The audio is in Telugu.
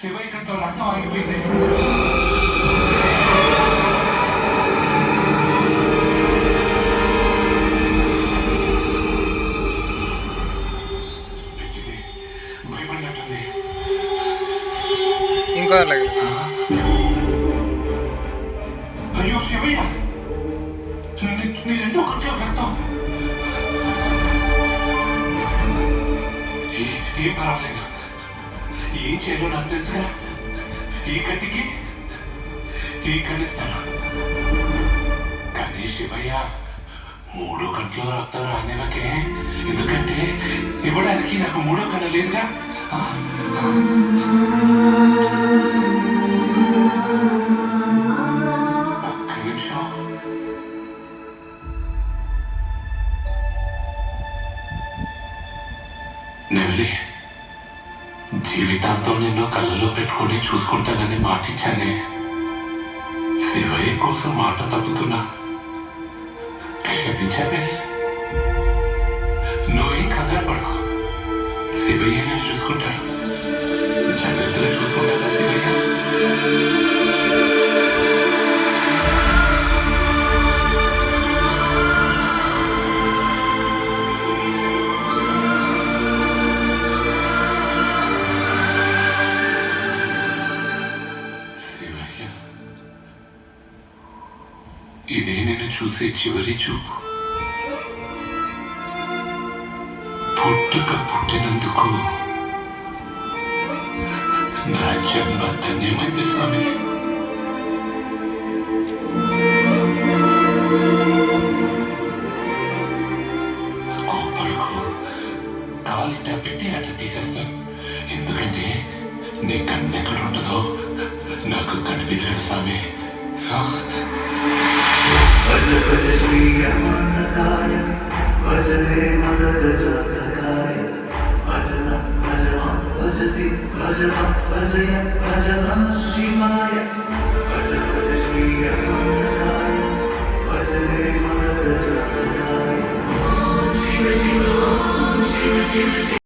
శివయ్య కంట్లో రక్తం ఆగిపోయింది. పిచ్చిది, భయపడినట్టుంది. ఇంకో అయ్యో శివయ్య, నీ రెండో కంట్లో రక్తం. ఏం పర్వాలేదు, ఏం చేయాలో నాకు తెలుసుగా. ఈ కట్టికి ఈ కన్నిస్తాను. కానీ శివయ్య, 3 గంటల రక్తం రానివ్వకే. ఎందుకంటే ఇవ్వడానికి నాకు 3వ కన్ను లేదుగా. ఒక్క నిమిషం. నెవలి, జీవితాంతం నిన్ను కళ్ళలో పెట్టుకొని చూసుకుంటానని మాటిచ్చానే. శివయ్య కోసం మాట తప్పుతున్నా, క్షమించానే. నువ్వేం కంగారు పడుకో, శివయ్య నేను చూసుకుంటాడు. జాగ్రత్తగా చూసుకుంటానా శివయ్య? ఇదే నేను చూసే చివరి చూపు. పుట్టినందుకు నా జన్మ ధన్యమైంది స్వామి. కోపడుకు, కాలిట పెట్టి అట తీసేస్తాను. ఎందుకంటే నీ కన్నెక్కడ ఉంటుందో నాకు కనిపించలేదు స్వామి. भज भज श्री रमणकाय भजने मदद जातकाय भजना भजमा भजसी भजमा भजय भजन शिवाय।